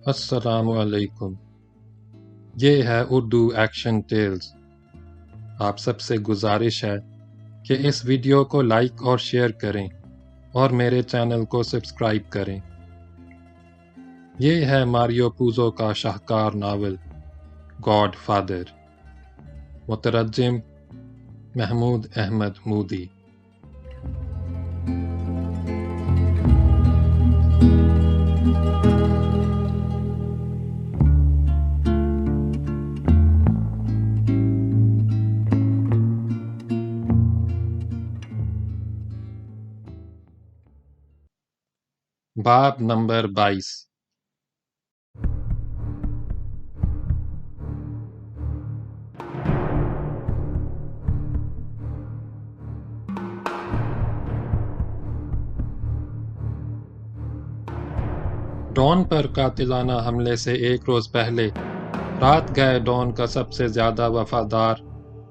السلام علیکم۔ یہ ہے اردو ایکشن ٹیلز۔ آپ سب سے گزارش ہے کہ اس ویڈیو کو لائک اور شیئر کریں اور میرے چینل کو سبسکرائب کریں۔ یہ ہے ماریو پوزو کا شاہکار ناول گاڈ فادر۔ مترجم محمود احمد مودی۔ باب نمبر 22۔ ڈان پر قاتلانہ حملے سے ایک روز پہلے رات گئے ڈان کا سب سے زیادہ وفادار،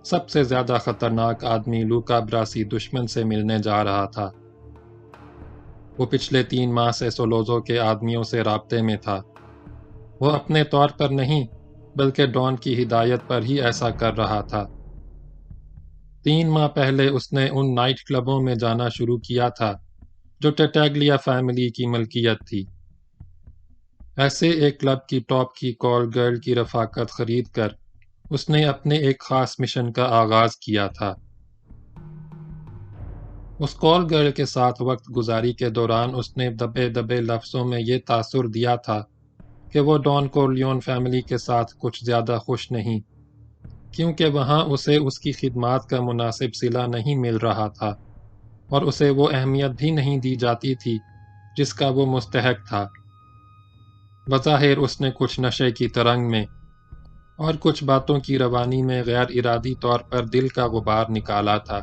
سب سے زیادہ خطرناک آدمی لوکا براسی دشمن سے ملنے جا رہا تھا۔ وہ پچھلے 3 ماہ سے سولوزو کے آدمیوں سے رابطے میں تھا۔ وہ اپنے طور پر نہیں بلکہ ڈان کی ہدایت پر ہی ایسا کر رہا تھا۔ 3 ماہ پہلے اس نے ان نائٹ کلبوں میں جانا شروع کیا تھا جو ٹیٹاگلیا فیملی کی ملکیت تھی۔ ایسے ایک کلب کی ٹاپ کی کال گرل کی رفاقت خرید کر اس نے اپنے ایک خاص مشن کا آغاز کیا تھا۔ اس کال گرل کے ساتھ وقت گزاری کے دوران اس نے دبے دبے لفظوں میں یہ تاثر دیا تھا کہ وہ ڈان کورلیون فیملی کے ساتھ کچھ زیادہ خوش نہیں، کیونکہ وہاں اسے اس کی خدمات کا مناسب صلہ نہیں مل رہا تھا اور اسے وہ اہمیت بھی نہیں دی جاتی تھی جس کا وہ مستحق تھا۔ بظاہر اس نے کچھ نشے کی ترنگ میں اور کچھ باتوں کی روانی میں غیر ارادی طور پر دل کا غبار نکالا تھا۔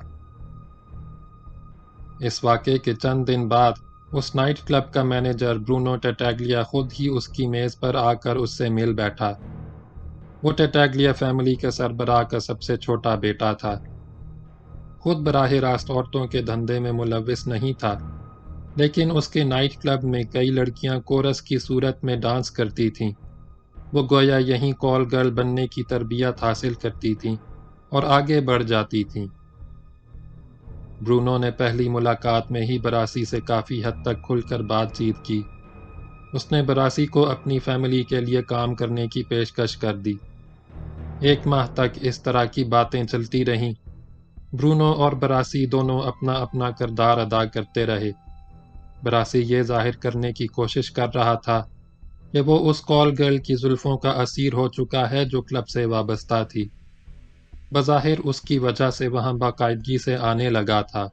اس واقعے کے چند دن بعد اس نائٹ کلب کا مینیجر برونو ٹیٹاگلیا خود ہی اس کی میز پر آ کر اس سے مل بیٹھا۔ وہ ٹیٹاگلیا فیملی کے سربراہ کا سب سے چھوٹا بیٹا تھا۔ خود براہ راست عورتوں کے دھندے میں ملوث نہیں تھا، لیکن اس کے نائٹ کلب میں کئی لڑکیاں کورس کی صورت میں ڈانس کرتی تھیں۔ وہ گویا یہیں کال گرل بننے کی تربیت حاصل کرتی تھیں اور آگے بڑھ جاتی تھیں۔ برونو نے پہلی ملاقات میں ہی براسی سے کافی حد تک کھل کر بات چیت کی۔ اس نے براسی کو اپنی فیملی کے لیے کام کرنے کی پیشکش کر دی۔ 1 ماہ تک اس طرح کی باتیں چلتی رہیں۔ برونو اور براسی دونوں اپنا اپنا کردار ادا کرتے رہے۔ براسی یہ ظاہر کرنے کی کوشش کر رہا تھا کہ وہ اس کال گرل کی زلفوں کا اسیر ہو چکا ہے جو کلب سے وابستہ تھی۔ بظاہر اس کی وجہ سے وہاں باقاعدگی سے آنے لگا تھا۔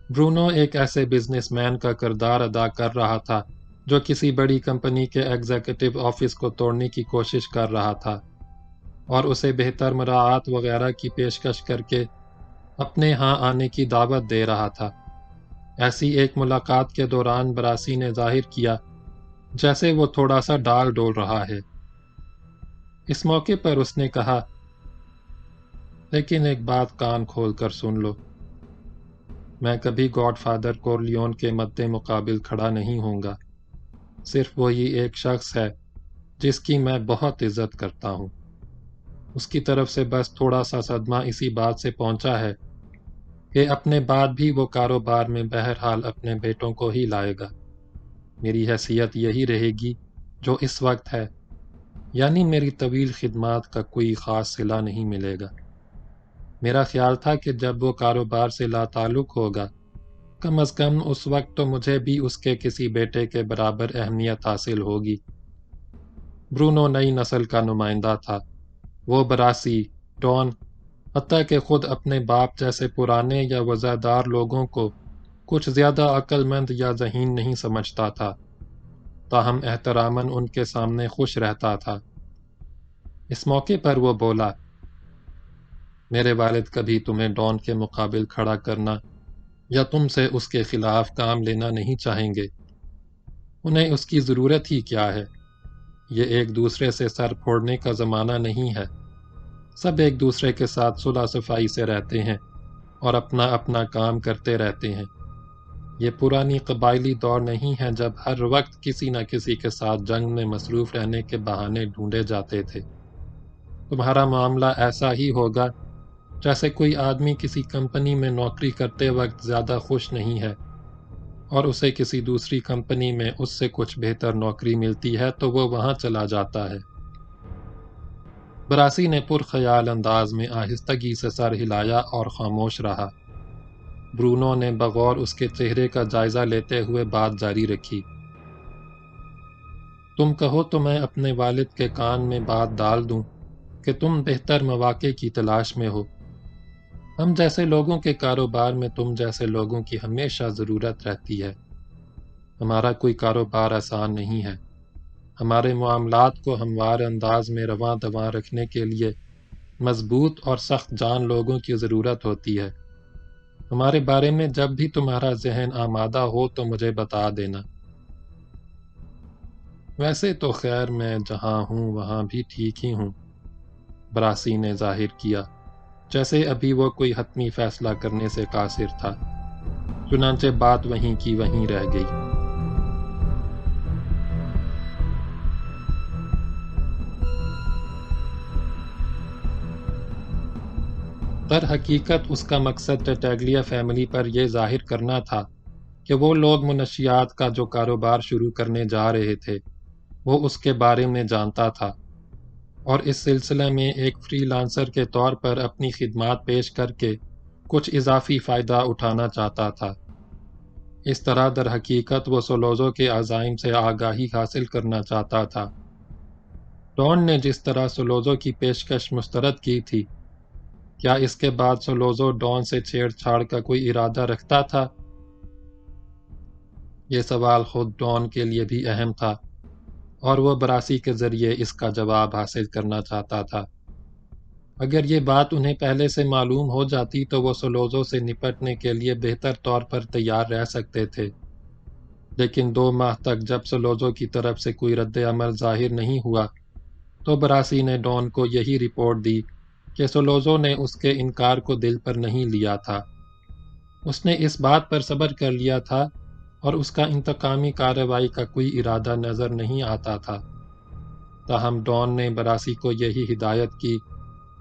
برونو ایک ایسے بزنس مین کا کردار ادا کر رہا تھا جو کسی بڑی کمپنی کے ایگزیکٹو آفس کو توڑنے کی کوشش کر رہا تھا اور اسے بہتر مراعات وغیرہ کی پیشکش کر کے اپنے ہاں آنے کی دعوت دے رہا تھا۔ ایسی ایک ملاقات کے دوران براسی نے ظاہر کیا جیسے وہ تھوڑا سا ڈال ڈول رہا ہے۔ اس موقع پر اس نے کہا، لیکن ایک بات کان کھول کر سن لو، میں کبھی گاڈ فادر کورلیون کے مد مقابل کھڑا نہیں ہوں گا۔ صرف وہی ایک شخص ہے جس کی میں بہت عزت کرتا ہوں۔ اس کی طرف سے بس تھوڑا سا صدمہ اسی بات سے پہنچا ہے کہ اپنے بعد بھی وہ کاروبار میں بہرحال اپنے بیٹوں کو ہی لائے گا۔ میری حیثیت یہی رہے گی جو اس وقت ہے، یعنی میری طویل خدمات کا کوئی خاص صلہ نہیں ملے گا۔ میرا خیال تھا کہ جب وہ کاروبار سے لا تعلق ہوگا، کم از کم اس وقت تو مجھے بھی اس کے کسی بیٹے کے برابر اہمیت حاصل ہوگی۔ برونو نئی نسل کا نمائندہ تھا۔ وہ براسی، ڈان، حتیٰ کہ خود اپنے باپ جیسے پرانے یا وزادار لوگوں کو کچھ زیادہ عقل مند یا ذہین نہیں سمجھتا تھا، تاہم احتراماً ان کے سامنے خوش رہتا تھا۔ اس موقع پر وہ بولا، میرے والد کبھی تمہیں ڈان کے مقابل کھڑا کرنا یا تم سے اس کے خلاف کام لینا نہیں چاہیں گے۔ انہیں اس کی ضرورت ہی کیا ہے؟ یہ ایک دوسرے سے سر پھوڑنے کا زمانہ نہیں ہے۔ سب ایک دوسرے کے ساتھ صلح صفائی سے رہتے ہیں اور اپنا اپنا کام کرتے رہتے ہیں۔ یہ پرانی قبائلی دور نہیں ہے جب ہر وقت کسی نہ کسی کے ساتھ جنگ میں مصروف رہنے کے بہانے ڈھونڈے جاتے تھے۔ تمہارا معاملہ ایسا ہی ہوگا جیسے کوئی آدمی کسی کمپنی میں نوکری کرتے وقت زیادہ خوش نہیں ہے اور اسے کسی دوسری کمپنی میں اس سے کچھ بہتر نوکری ملتی ہے تو وہ وہاں چلا جاتا ہے۔ براسی نے پرخیال انداز میں آہستگی سے سر ہلایا اور خاموش رہا۔ برونو نے بغور اس کے چہرے کا جائزہ لیتے ہوئے بات جاری رکھی۔ تم کہو تو میں اپنے والد کے کان میں بات ڈال دوں کہ تم بہتر مواقع کی تلاش میں ہو۔ ہم جیسے لوگوں کے کاروبار میں تم جیسے لوگوں کی ہمیشہ ضرورت رہتی ہے۔ ہمارا کوئی کاروبار آسان نہیں ہے۔ ہمارے معاملات کو ہموار انداز میں رواں دواں رکھنے کے لیے مضبوط اور سخت جان لوگوں کی ضرورت ہوتی ہے۔ ہمارے بارے میں جب بھی تمہارا ذہن آمادہ ہو تو مجھے بتا دینا۔ ویسے تو خیر میں جہاں ہوں وہاں بھی ٹھیک ہی ہوں، براسی نے ظاہر کیا جیسے ابھی وہ کوئی حتمی فیصلہ کرنے سے قاصر تھا۔ چنانچہ بات وہیں کی وہیں رہ گئی۔ در حقیقت اس کا مقصد ٹیٹیگلیا فیملی پر یہ ظاہر کرنا تھا کہ وہ لوگ منشیات کا جو کاروبار شروع کرنے جا رہے تھے وہ اس کے بارے میں جانتا تھا اور اس سلسلے میں ایک فری لانسر کے طور پر اپنی خدمات پیش کر کے کچھ اضافی فائدہ اٹھانا چاہتا تھا۔ اس طرح در حقیقت وہ سولوزو کے عزائم سے آگاہی حاصل کرنا چاہتا تھا۔ ڈان نے جس طرح سولوزو کی پیشکش مسترد کی تھی، کیا اس کے بعد سولوزو ڈان سے چھیڑ چھاڑ کا کوئی ارادہ رکھتا تھا؟ یہ سوال خود ڈان کے لیے بھی اہم تھا اور وہ براسی کے ذریعے اس کا جواب حاصل کرنا چاہتا تھا۔ اگر یہ بات انہیں پہلے سے معلوم ہو جاتی تو وہ سولوزو سے نپٹنے کے لیے بہتر طور پر تیار رہ سکتے تھے، لیکن 2 ماہ تک جب سولوزو کی طرف سے کوئی رد عمل ظاہر نہیں ہوا تو براسی نے ڈان کو یہی رپورٹ دی کہ سولوزو نے اس کے انکار کو دل پر نہیں لیا تھا۔ اس نے اس بات پر صبر کر لیا تھا اور اس کا انتقامی کارروائی کا کوئی ارادہ نظر نہیں آتا تھا۔ تاہم ڈان نے براسی کو یہی ہدایت کی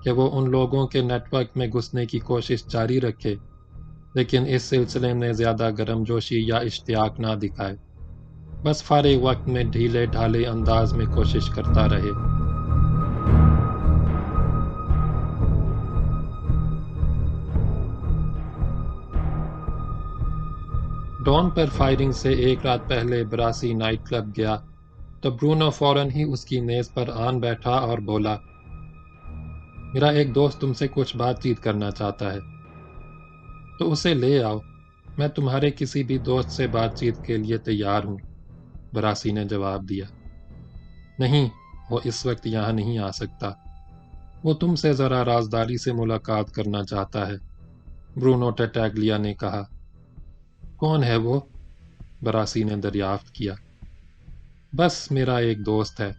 کہ وہ ان لوگوں کے نیٹ ورک میں گھسنے کی کوشش جاری رکھے، لیکن اس سلسلے میں زیادہ گرم جوشی یا اشتیاق نہ دکھائے، بس فارغ وقت میں ڈھیلے ڈھالے انداز میں کوشش کرتا رہے۔ ڈان پر فائرنگ سے 1 رات پہلے براسی نائٹ کلب گیا تو برونو فوراً ہی اس کی میز پر آن بیٹھا اور بولا، میرا ایک دوست تم سے کچھ بات چیت کرنا چاہتا ہے۔ تو اسے لے آؤ، میں تمہارے کسی بھی دوست سے بات چیت کے لیے تیار ہوں، براسی نے جواب دیا۔ نہیں، وہ اس وقت یہاں نہیں آ سکتا، وہ تم سے ذرا رازداری سے ملاقات کرنا چاہتا ہے، برونو ٹیٹیگلیا نے کہا۔ کون ہے وہ؟ براسی نے دریافت کیا۔ بس میرا ایک دوست ہے،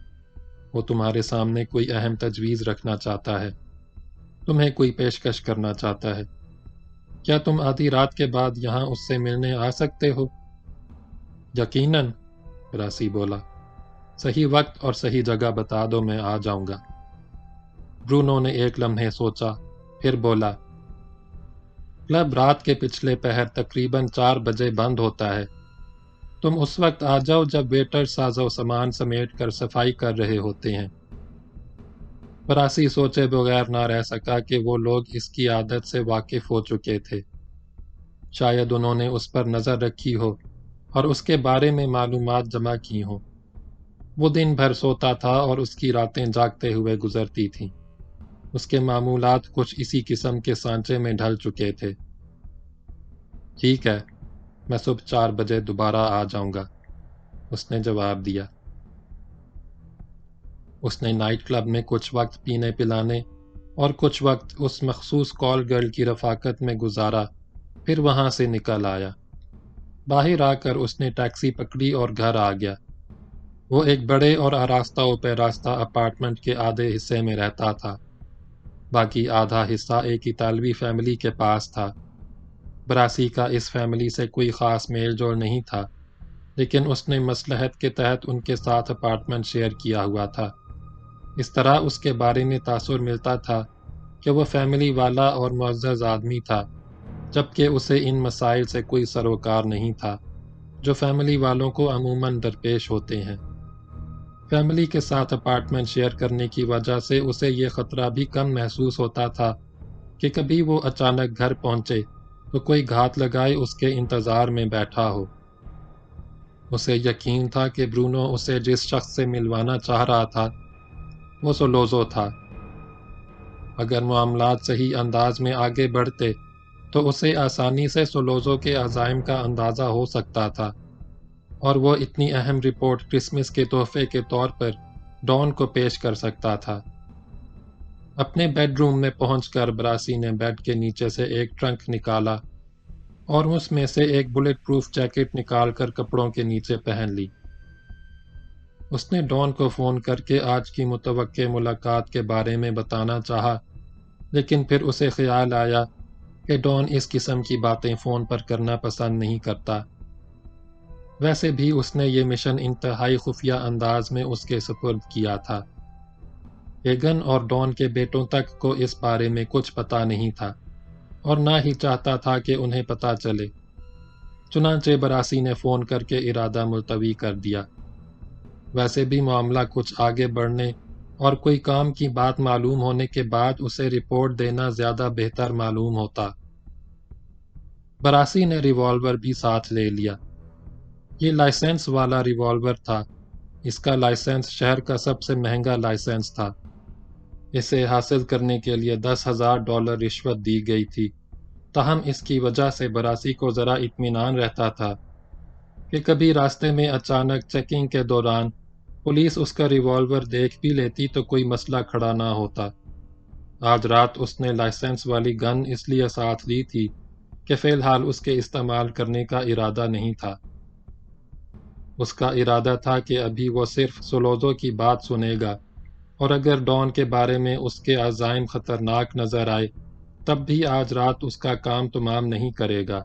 وہ تمہارے سامنے کوئی اہم تجویز رکھنا چاہتا ہے، تمہیں کوئی پیشکش کرنا چاہتا ہے۔ کیا تم آدھی رات کے بعد یہاں اس سے ملنے آ سکتے ہو؟ یقیناً، براسی بولا، صحیح وقت اور صحیح جگہ بتا دو، میں آ جاؤں گا۔ برونو نے ایک لمحے سوچا، پھر بولا، کلب رات کے پچھلے پہر تقریباً 4 بجے بند ہوتا ہے، تم اس وقت آ جاؤ جب ویٹر ساز و سامان سمیٹ کر صفائی کر رہے ہوتے ہیں۔ براسی سوچے بغیر نہ رہ سکا کہ وہ لوگ اس کی عادت سے واقف ہو چکے تھے، شاید انہوں نے اس پر نظر رکھی ہو اور اس کے بارے میں معلومات جمع کی ہوں۔ وہ دن بھر سوتا تھا اور اس کی راتیں جاگتے ہوئے گزرتی تھیں۔ اس کے معمولات کچھ اسی قسم کے سانچے میں ڈھل چکے تھے۔ ٹھیک ہے، میں صبح 4 بجے دوبارہ آ جاؤں گا، اس نے جواب دیا۔ اس نے نائٹ کلب میں کچھ وقت پینے پلانے اور کچھ وقت اس مخصوص کال گرل کی رفاقت میں گزارا، پھر وہاں سے نکل آیا۔ باہر آ کر اس نے ٹیکسی پکڑی اور گھر آ گیا۔ وہ ایک بڑے اور آراستہ و پیراستہ اپارٹمنٹ کے آدھے حصے میں رہتا تھا، باقی آدھا حصہ ایک اطالوی فیملی کے پاس تھا۔ براسی کا اس فیملی سے کوئی خاص میل جول نہیں تھا، لیکن اس نے مصلحت کے تحت ان کے ساتھ اپارٹمنٹ شیئر کیا ہوا تھا۔ اس طرح اس کے بارے میں تاثر ملتا تھا کہ وہ فیملی والا اور معزز آدمی تھا، جبکہ اسے ان مسائل سے کوئی سروکار نہیں تھا جو فیملی والوں کو عموماً درپیش ہوتے ہیں۔ فیملی کے ساتھ اپارٹمنٹ شیئر کرنے کی وجہ سے اسے یہ خطرہ بھی کم محسوس ہوتا تھا کہ کبھی وہ اچانک گھر پہنچے تو کوئی گھات لگائے اس کے انتظار میں بیٹھا ہو۔ اسے یقین تھا کہ برونو اسے جس شخص سے ملوانا چاہ رہا تھا وہ سولوزو تھا۔ اگر معاملات صحیح انداز میں آگے بڑھتے تو اسے آسانی سے سولوزو کے عزائم کا اندازہ ہو سکتا تھا، اور وہ اتنی اہم رپورٹ کرسمس کے تحفے کے طور پر ڈان کو پیش کر سکتا تھا۔ اپنے بیڈ روم میں پہنچ کر براسی نے بیڈ کے نیچے سے ایک ٹرنک نکالا اور اس میں سے ایک بلٹ پروف جیکٹ نکال کر کپڑوں کے نیچے پہن لی۔ اس نے ڈان کو فون کر کے آج کی متوقع ملاقات کے بارے میں بتانا چاہا، لیکن پھر اسے خیال آیا کہ ڈان اس قسم کی باتیں فون پر کرنا پسند نہیں کرتا۔ ویسے بھی اس نے یہ مشن انتہائی خفیہ انداز میں اس کے سپرد کیا تھا۔ ایگن اور ڈان کے بیٹوں تک کو اس بارے میں کچھ پتہ نہیں تھا، اور نہ ہی چاہتا تھا کہ انہیں پتہ چلے۔ چنانچہ براسی نے فون کر کے ارادہ ملتوی کر دیا۔ ویسے بھی معاملہ کچھ آگے بڑھنے اور کوئی کام کی بات معلوم ہونے کے بعد اسے رپورٹ دینا زیادہ بہتر معلوم ہوتا۔ براسی نے ریوالور بھی ساتھ لے لیا۔ یہ لائسنس والا ریوالور تھا۔ اس کا لائسنس شہر کا سب سے مہنگا لائسنس تھا۔ اسے حاصل کرنے کے لیے $10,000 رشوت دی گئی تھی، تاہم اس کی وجہ سے براسی کو ذرا اطمینان رہتا تھا کہ کبھی راستے میں اچانک چیکنگ کے دوران پولیس اس کا ریوالور دیکھ بھی لیتی تو کوئی مسئلہ کھڑا نہ ہوتا۔ آج رات اس نے لائسنس والی گن اس لیے ساتھ لی تھی کہ فی الحال اس کے استعمال کرنے کا ارادہ نہیں تھا۔ اس کا ارادہ تھا کہ ابھی وہ صرف سولوزو کی بات سنے گا، اور اگر ڈان کے بارے میں اس کے عزائم خطرناک نظر آئے تب بھی آج رات اس کا کام تمام نہیں کرے گا،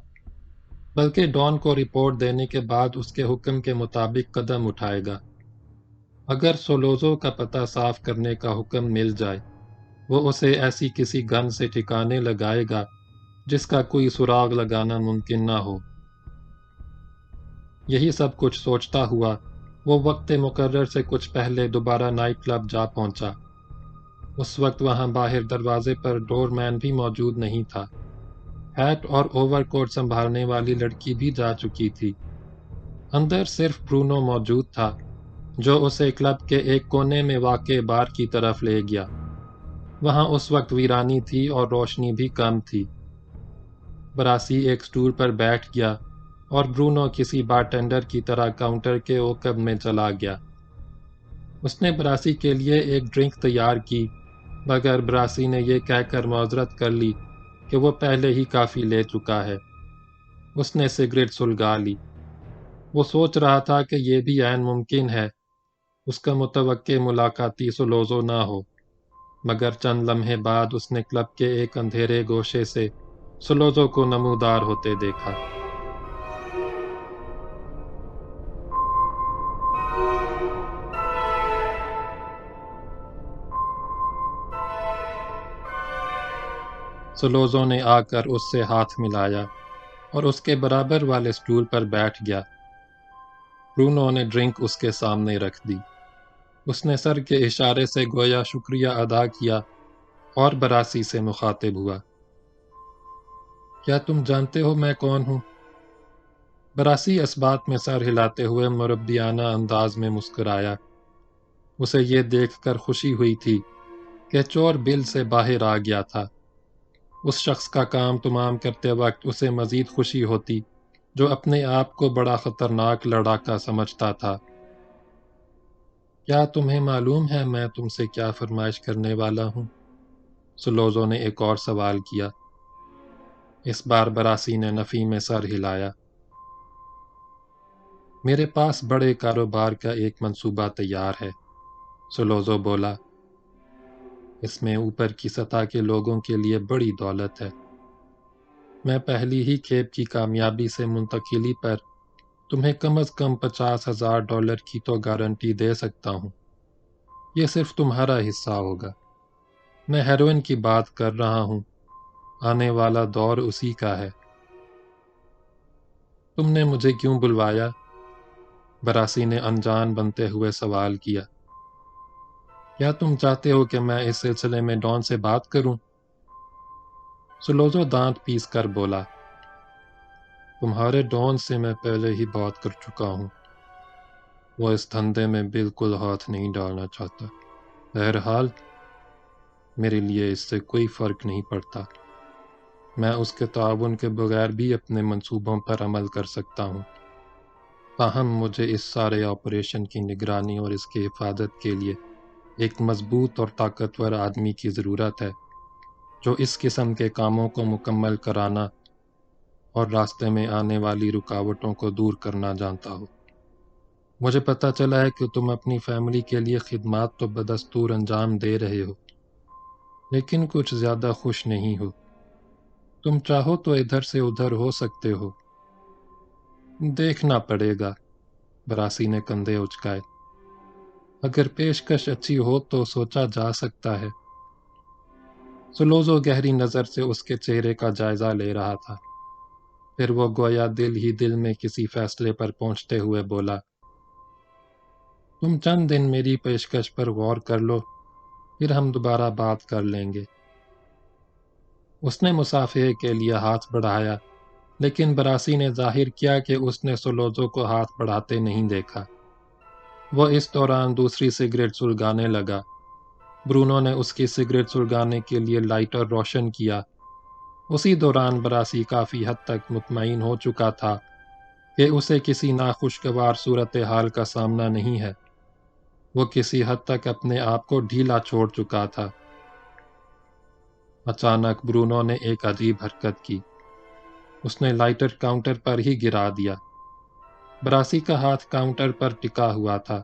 بلکہ ڈان کو رپورٹ دینے کے بعد اس کے حکم کے مطابق قدم اٹھائے گا۔ اگر سولوزو کا پتہ صاف کرنے کا حکم مل جائے، وہ اسے ایسی کسی گن سے ٹھکانے لگائے گا جس کا کوئی سراغ لگانا ممکن نہ ہو۔ یہی سب کچھ سوچتا ہوا وہ وقت مقرر سے کچھ پہلے دوبارہ نائٹ کلب جا پہنچا۔ اس وقت وہاں باہر دروازے پر ڈور مین بھی موجود نہیں تھا۔ ہیٹ اور اوور کوٹ سنبھالنے والی لڑکی بھی جا چکی تھی۔ اندر صرف برونو موجود تھا، جو اسے کلب کے ایک کونے میں واقع بار کی طرف لے گیا۔ وہاں اس وقت ویرانی تھی اور روشنی بھی کم تھی۔ براسی ایک سٹول پر بیٹھ گیا اور برونو کسی بارٹینڈر کی طرح کاؤنٹر کے عقب میں چلا گیا۔ اس نے براسی کے لیے ایک ڈرنک تیار کی، مگر براسی نے یہ کہہ کر معذرت کر لی کہ وہ پہلے ہی کافی لے چکا ہے۔ اس نے سگریٹ سلگا لی۔ وہ سوچ رہا تھا کہ یہ بھی عین ممکن ہے اس کا متوقع ملاقاتی سولوزو نہ ہو، مگر چند لمحے بعد اس نے کلب کے ایک اندھیرے گوشے سے سولوزو کو نمودار ہوتے دیکھا۔ سولوزو نے آ کر اس سے ہاتھ ملایا اور اس کے برابر والے سٹول پر بیٹھ گیا۔ برونو نے ڈرنک اس کے سامنے رکھ دی۔ اس نے سر کے اشارے سے گویا شکریہ ادا کیا اور براسی سے مخاطب ہوا۔ کیا تم جانتے ہو میں کون ہوں؟ براسی اس بات میں سر ہلاتے ہوئے مربیانہ انداز میں مسکرایا۔ اسے یہ دیکھ کر خوشی ہوئی تھی کہ چور بل سے باہر آ گیا تھا۔ اس شخص کا کام تمام کرتے وقت اسے مزید خوشی ہوتی جو اپنے آپ کو بڑا خطرناک لڑاکا سمجھتا تھا۔ کیا تمہیں معلوم ہے میں تم سے کیا فرمائش کرنے والا ہوں؟ سولوزو نے ایک اور سوال کیا۔ اس بار براسی نے نفی میں سر ہلایا۔ میرے پاس بڑے کاروبار کا ایک منصوبہ تیار ہے، سولوزو بولا۔ اس میں اوپر کی سطح کے لوگوں کے لیے بڑی دولت ہے۔ میں پہلی ہی کھیپ کی کامیابی سے منتقلی پر تمہیں کم از کم $50,000 کی تو گارنٹی دے سکتا ہوں۔ یہ صرف تمہارا حصہ ہوگا۔ میں ہیروئن کی بات کر رہا ہوں، آنے والا دور اسی کا ہے۔ تم نے مجھے کیوں بلوایا؟ براسی نے انجان بنتے ہوئے سوال کیا۔ کیا تم چاہتے ہو کہ میں اس سلسلے میں ڈان سے بات کروں؟ سلوزو دانت پیس کر بولا، تمہارے ڈان سے میں پہلے ہی بات کر چکا ہوں۔ وہ اس دھندے میں بالکل ہاتھ نہیں ڈالنا چاہتا۔ بہرحال میرے لیے اس سے کوئی فرق نہیں پڑتا۔ میں اس کے تعاون کے بغیر بھی اپنے منصوبوں پر عمل کر سکتا ہوں۔ تاہم مجھے اس سارے آپریشن کی نگرانی اور اس کی حفاظت کے لیے ایک مضبوط اور طاقتور آدمی کی ضرورت ہے جو اس قسم کے کاموں کو مکمل کرانا اور راستے میں آنے والی رکاوٹوں کو دور کرنا جانتا ہو۔ مجھے پتہ چلا ہے کہ تم اپنی فیملی کے لیے خدمات تو بدستور انجام دے رہے ہو، لیکن کچھ زیادہ خوش نہیں ہو۔ تم چاہو تو ادھر سے ادھر ہو سکتے ہو۔ دیکھنا پڑے گا، براسی نے کندھے اچکائے۔ اگر پیشکش اچھی ہو تو سوچا جا سکتا ہے۔ سلوزو گہری نظر سے اس کے چہرے کا جائزہ لے رہا تھا، پھر وہ گویا دل ہی دل میں کسی فیصلے پر پہنچتے ہوئے بولا، تم چند دن میری پیشکش پر غور کر لو، پھر ہم دوبارہ بات کر لیں گے۔ اس نے مصافحے کے لیے ہاتھ بڑھایا، لیکن براسی نے ظاہر کیا کہ اس نے سلوزو کو ہاتھ بڑھاتے نہیں دیکھا۔ وہ اس دوران دوسری سگریٹ سلگانے لگا۔ برونو نے اس کی سگریٹ سلگانے کے لیے لائٹر روشن کیا۔ اسی دوران براسی کافی حد تک مطمئن ہو چکا تھا کہ اسے کسی ناخوشگوار صورتحال کا سامنا نہیں ہے۔ وہ کسی حد تک اپنے آپ کو ڈھیلا چھوڑ چکا تھا۔ اچانک برونو نے ایک عجیب حرکت کی۔ اس نے لائٹر کاؤنٹر پر ہی گرا دیا۔ براسی کا ہاتھ کاؤنٹر پر ٹکا ہوا تھا۔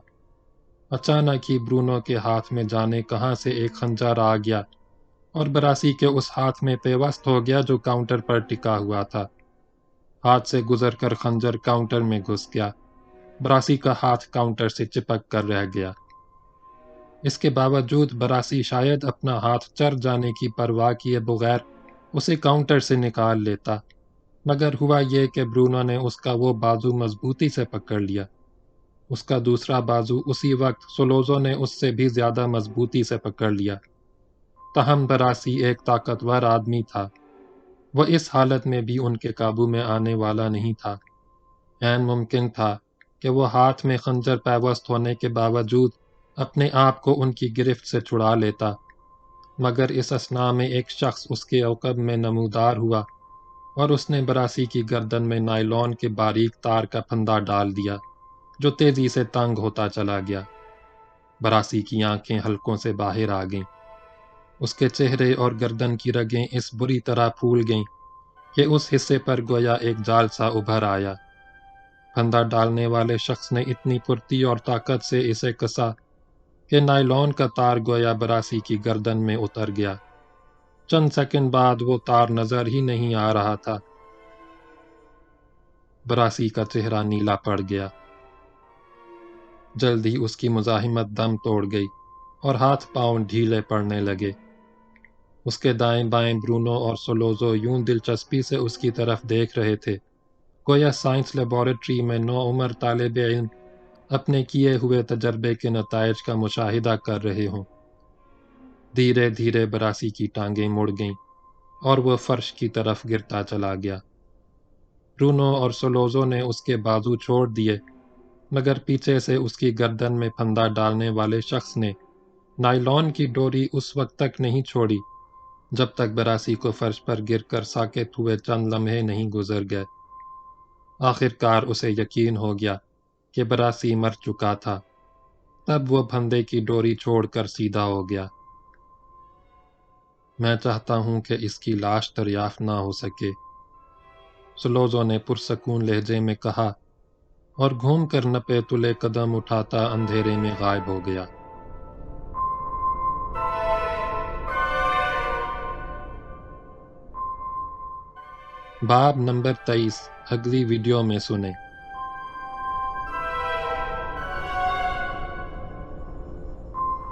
اچانک ہی برونو کے ہاتھ میں جانے کہاں سے ایک خنجر آ گیا اور براسی کے اس ہاتھ میں پیوست ہو گیا جو کاؤنٹر پر ٹکا ہوا تھا۔ ہاتھ سے گزر کر خنجر کاؤنٹر میں گھس گیا۔ براسی کا ہاتھ کاؤنٹر سے چپک کر رہ گیا۔ اس کے باوجود براسی شاید اپنا ہاتھ چر جانے کی پرواہ کیے بغیر اسے کاؤنٹر سے نکال لیتا، مگر ہوا یہ کہ برونو نے اس کا وہ بازو مضبوطی سے پکڑ لیا۔ اس کا دوسرا بازو اسی وقت سلوزو نے اس سے بھی زیادہ مضبوطی سے پکڑ لیا۔ تاہم براسی ایک طاقتور آدمی تھا۔ وہ اس حالت میں بھی ان کے قابو میں آنے والا نہیں تھا۔ عین ممکن تھا کہ وہ ہاتھ میں خنجر پیوست ہونے کے باوجود اپنے آپ کو ان کی گرفت سے چھڑا لیتا، مگر اس اثناء میں ایک شخص اس کے عقب میں نمودار ہوا اور اس نے براسی کی گردن میں نائلون کے باریک تار کا پھندا ڈال دیا جو تیزی سے تنگ ہوتا چلا گیا۔ براسی کی آنکھیں حلقوں سے باہر آ گئیں۔ اس کے چہرے اور گردن کی رگیں اس بری طرح پھول گئیں کہ اس حصے پر گویا ایک جال سا ابھر آیا۔ پھندا ڈالنے والے شخص نے اتنی پھرتی اور طاقت سے اسے کسا کہ نائلون کا تار گویا براسی کی گردن میں اتر گیا۔ چند سیکنڈ بعد وہ تار نظر ہی نہیں آ رہا تھا۔ براسی کا چہرہ نیلا پڑ گیا۔ جلد ہی اس کی مزاحمت دم توڑ گئی اور ہاتھ پاؤں ڈھیلے پڑنے لگے۔ اس کے دائیں بائیں برونو اور سلوزو یوں دلچسپی سے اس کی طرف دیکھ رہے تھے گویا سائنس لیبارٹری میں نوعمر طالب علم اپنے کیے ہوئے تجربے کے نتائج کا مشاہدہ کر رہے ہوں۔ دھیرے دھیرے براسی کی ٹانگیں مڑ گئیں اور وہ فرش کی طرف گرتا چلا گیا۔ برونو اور سلوزو نے اس کے بازو چھوڑ دیے، مگر پیچھے سے اس کی گردن میں پھندا ڈالنے والے شخص نے نائلون کی ڈوری اس وقت تک نہیں چھوڑی جب تک براسی کو فرش پر گر کر ساکت ہوئے چند لمحے نہیں گزر گئے۔ آخر کار اسے یقین ہو گیا کہ براسی مر چکا تھا۔ تب وہ پھندے کی ڈوری چھوڑ کر سیدھا ہو گیا۔ میں چاہتا ہوں کہ اس کی لاش دریافت نہ ہو سکے، سلوزو نے پرسکون لہجے میں کہا اور گھوم کر نپے تلے قدم اٹھاتا اندھیرے میں غائب ہو گیا۔ باب نمبر 23 اگلی ویڈیو میں سنیں۔